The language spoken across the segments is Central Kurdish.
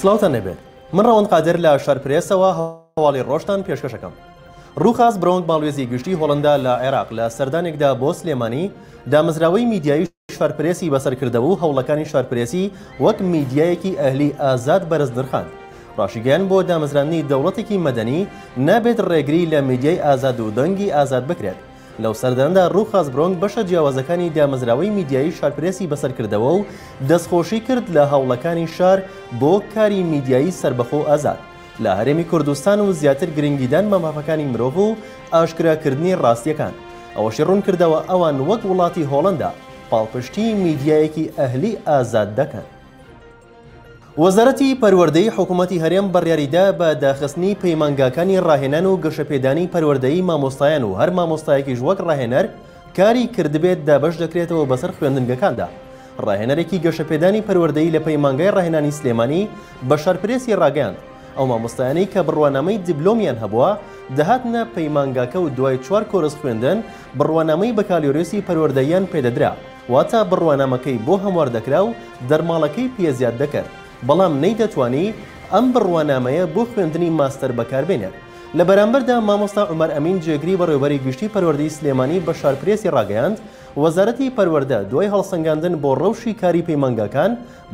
سلااوتان نەبێت من ڕەوەند قادر لە شارپرێسەوە هەواڵی ڕۆژتان پێشکەشەکەم. ڕووخاست برۆنگ باڵوێزی گشتی هۆڵندا لە عێراق لە سەردانێکدا بۆ سلێمانی دامەزراوەی میدیایی شارپرێسی بەسەرکردەوە و هەوڵەکانی شارپرێسی وەک میدیایەکی ئەهلی ئازاد بەرز دەرخاند. ڕاشیگەیان بۆ دامەزرانی دەوڵەتێکی مەدەنی نابێت ڕێگری لە میدیای ئازاد و دەنگی ئازاد بکرێت. لەو سەرداندا ڕووخاست برۆنگ بەشە جیاوازەکانی دامەزراوەی میدیایی شارپرێسی بەسەرکردەوە و دەستخۆشی کرد لە هەوڵەکانی شار بۆ کاری میدیایی سربەخۆ ئازاد لە هەرێمی کوردستان و زیاتر گرنگیدان بە مافەکانی مرۆڤ و ئاشکراکردنی ڕاستیەکان. ئەوەشی ڕوون کردەوە ئەوان وەک وڵاتی هۆڵندا پاڵپشتی میدیایەکی ئەهلی ئازاد دەکەن. وەزارەتی پەروەردەیی حکوومەتی هەرێم بڕیاریدا بە داخستنی پەیمانگاکانی ڕاهێنان و گەشەپێدانی پەروەردەیی مامۆستایان و هەر مامۆستایەکیش وەک ڕاهێنەر کاری کردبێت دابەش دەکرێتەوە بەسەر خوێندنگەکاندا. ڕاهێنەرێکی گەشەپێدانی پەروەردەیی لە پەیمانگای ڕاهێنانی سلێمانی بە شارپرێسی ڕاگەیاند ئەو مامۆستایانەی کە بڕوانامەی دیبلۆمیان هەبووە دەهاتنە پەیمانگاکە و دوای 4 کۆرس خوێندن بڕوانامەی بەکالیۆرێسی پەروەردەییان پێدەدرا واتە بڕوانامەکەی بۆ هەموار دەکرا و دەرماڵەکەی پێزیاد دەکرد بەڵام نەیدەتوانی ئەم بڕوانامەیە بۆ خوێندنی ماستەر بەکاربێنێت. لە بەرامبەردا مامۆستا عومەر ئەمین جێگری بەڕێوەبەری گشتی پەروەردەیی سلێمانی بە شارپرێسی ڕاگەیاند وەزارەتی پەروەردە دوای هەڵسەنگاندن بۆ ڕەوشی کاری پەیمانگاکان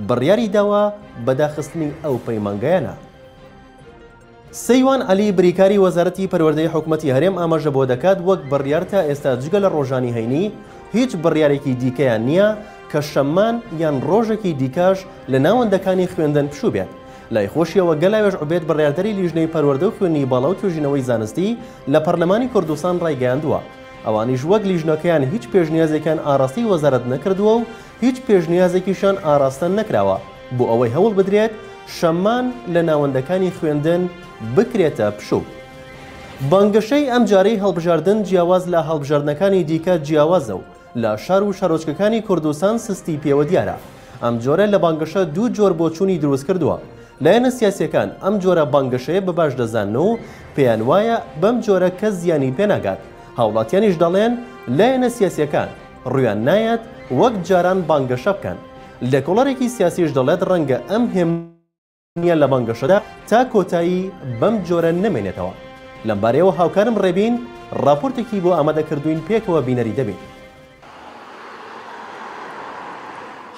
بڕیاری داوە بەداخستنی ئەو پەیمانگایانە. سەیوان عەلی بریکاری وەزارەتی پەروەردەیی حکوومەتی هەرێم ئاماژە بۆ دەکات وەک بڕیار تا ئێستا جگە لە ڕۆژانی هەینی هیچ بڕیارێکی دیکەیان نییە کە شەممان یان ڕۆژێکی دیکاش لە ناوەندەکانی خوێندن پشوو بێت. لای خۆشیەوە گەلاوێژ عوبێد بڕیاردەری لیژنەی پەروەردە و خوێندنی باڵا و توێژینەوەی زانستی لە پەرلەمانی کوردستان ڕایگەیاندووە ئەوانیش وەک لیژنەکەیان هیچ پێشنیازێکیان ئاراستی وەزارەت نەکردووە و هیچ پێشنیازێکیشان ئاراستە نەکراوە بۆ ئەوەی هەوڵ بدرێت شەممان لە ناوەندەکانی خوێندن بکرێتە پشوو. بانگەشەی ئەم جارەی هەڵبژاردن جیاواز لە هەڵبژاردنەکانی دیکە جیاوازە و لە شار و شارۆچکەکانی کوردستان سستی پێوە دیارە. ئەم جۆرە لە بانگەشە دوو جۆر بۆچوونی دروست کردووە. لایەنە سیاسیەکان ئەم جۆرە بانگەشەیە بەباش دەزانن و پێیان وایە بەم جۆرە کەس زیانی پێناگات. هاوڵاتیانیش دەڵێن لایەنە سیاسیەکان ڕویان نایەت وەک جاران بانگەشە بکەن. لێکۆڵەرێکی سیاسیش دەڵێت ڕەنگە ئەم هێمنیە لە بانگەشەدا تا کۆتایی بەم جۆرە نەمێنێتەوە. لەمبارەیەوە هاوکارم ڕێبین راپۆرتێکی بۆ ئامادەکردوین پێکەوە بینەری دەبین.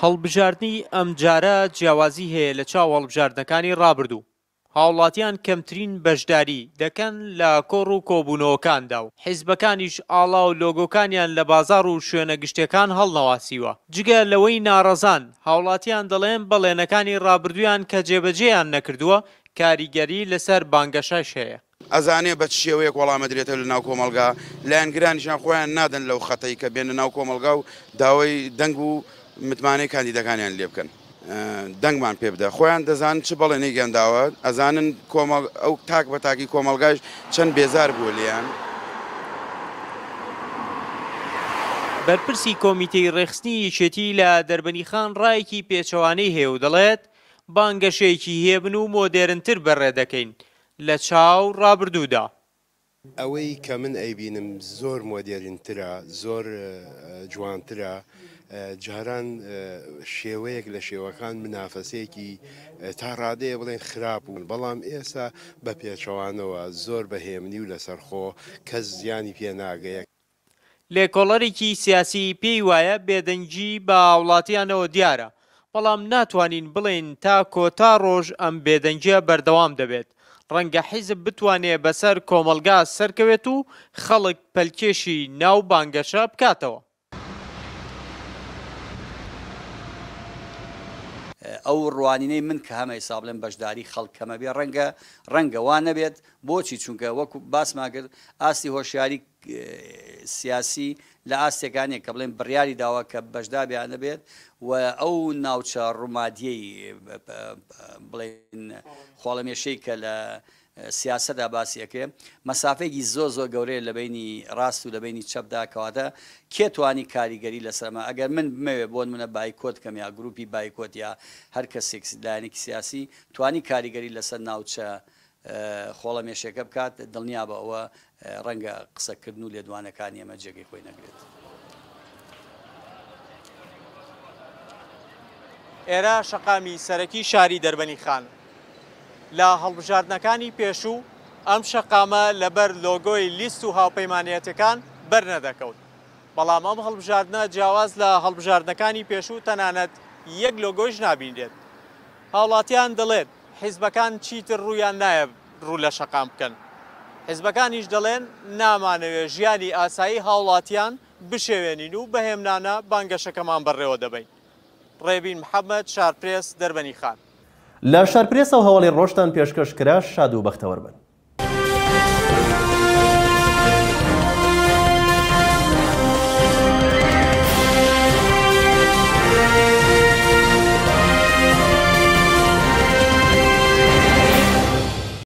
هەڵبژاردننی ئەم جارە جیاوازی هەیە لە چاو هەڵبژاردنەکانی ڕابردوو. هاوڵاتیان کەمترین بەشداری دەکەن لە کۆڕ و کۆبوونەوەکاندا و حیزبەکانیش ئاڵا و لۆگۆکانیان لە بازار و شوێنە گشتەکان هەڵنەواسیوە. جگە لەوەی ناڕەزان هاوڵاتیان دەڵێن بەڵێنەکانی ڕابردویان کە جێبەجێیان نەکردووە کاریگەری لەسەر بانگەشەش هەیە. ئەزانێ بە شێوەیەک وەڵامە درێتە لە ناو کۆمەلگا لایەنگرانیشان خۆیان نادەن لەو خەتەی کە بێنە ناو کۆمەلگا و داوای دەنگ و متمانەی کاندیدەکانیان لێ بکەن. دەنگمان پێ بدە خۆیان دەزانن چ بەڵێنەی گەنداوە ئەزانن ئەو تاک بە تاکی کۆمەلگاش چەند بێزار بووە لێیان. بەرپرسی کۆمیتەی ڕێخستنی یەکێتی لە دەربەنیخان ڕایەکی پێچەوانەی هەیە و دەڵێت بانگەشەیەکی هێبن و مۆدێرنتر بەڕێدەکەین لە چاو ڕابردوودا. ئەوەی کە من ئەیبینم زۆر مۆدێرنترە زۆر جوانترە جاران شێوەیەک لە شێوەکان منافەسەیەکی تا ڕادەیە بڵێن خراپ بوون بەڵام ئێستا بە پێچەوانەوە زۆر بەهێمنی و لەسەرخۆ کەس زیانی پێناگەیە. لێکۆڵەرێکی سیاسی پێی وایە بێدەنگی بە وڵاتیانەوە دیارە بەڵام ناتوانین بڵێن تا کۆتا ڕۆژ ئەم بێدەنگیە بەردەوام دەبێت. ڕەنگە حیزب بتوانێت بەسەر کۆمەلگا سەرکەوێت و خەڵک پەلکێشی ناو بانگەشە بکاتەوە. ئەو ڕوانینەی من کە هەمە حساب بڵێن بەشداری خەڵکەمە بێ ڕەنگە وان نەبێت بۆچی چونکە وەکو باسمان کرد ئاستی هۆشیاری سیاسی لە ئاستێکانێک کە بڵێن بڕیاری داوا کە بەشدا بیانە بێت و ئەو ناوچە ڕوومادیەی بڵێن خۆڵەمێشەی کە لە سیاسەدا باسیەکە مەسافەیەکی زۆر گەورەیە لە بینی ڕاست و لە بینی چەپدا کەواتە کێ توانی کاریگەری لەسەرمە ئەگەر من بمەوێت بۆن منە بایکۆت کەم یا گروپی بایکۆت یا هەر کەسێک لایەنێکی سیاسی توانی کاریگەری لەسەر ناوچە خۆڵەمێشەکە بکات دڵنیا بە ئەوە ڕەنگە قسەکردن و لێدوانەکانی ئەمە جێگەی خۆی نەگرێت. ئێرە شەقامی سەرەکی شاری دەربەنیخان لە هەڵبژاردنەکانی پێشوو ئەم شەقامە لەبەر لۆگۆی لیست و هاوپەیمانەتەکان بەرنەدەکەوت بەڵام ئەم هەڵبژاردنە جیاواز لە هەڵبژاردنەکانی پێشوو تەنانەت یەک لۆگۆیش نابینرێت هاوڵاتیان دەڵێت حیزبەکان چیتر ڕوویان نایە ڕوو لە شەقام بکەن حیزبەکانیش دەڵێن نامانەوێت ژیانی ئاسایی هاوڵاتیان بشێوێنین و بەهێمنانە بانگەشەکەمان بەڕێوە دەبین ڕێبین محەممەد شارپرێس دەربەنی خان لە شارپرێسە و هەواڵی ڕۆژتان پێشکەشکرا شاد و بەختەوەربن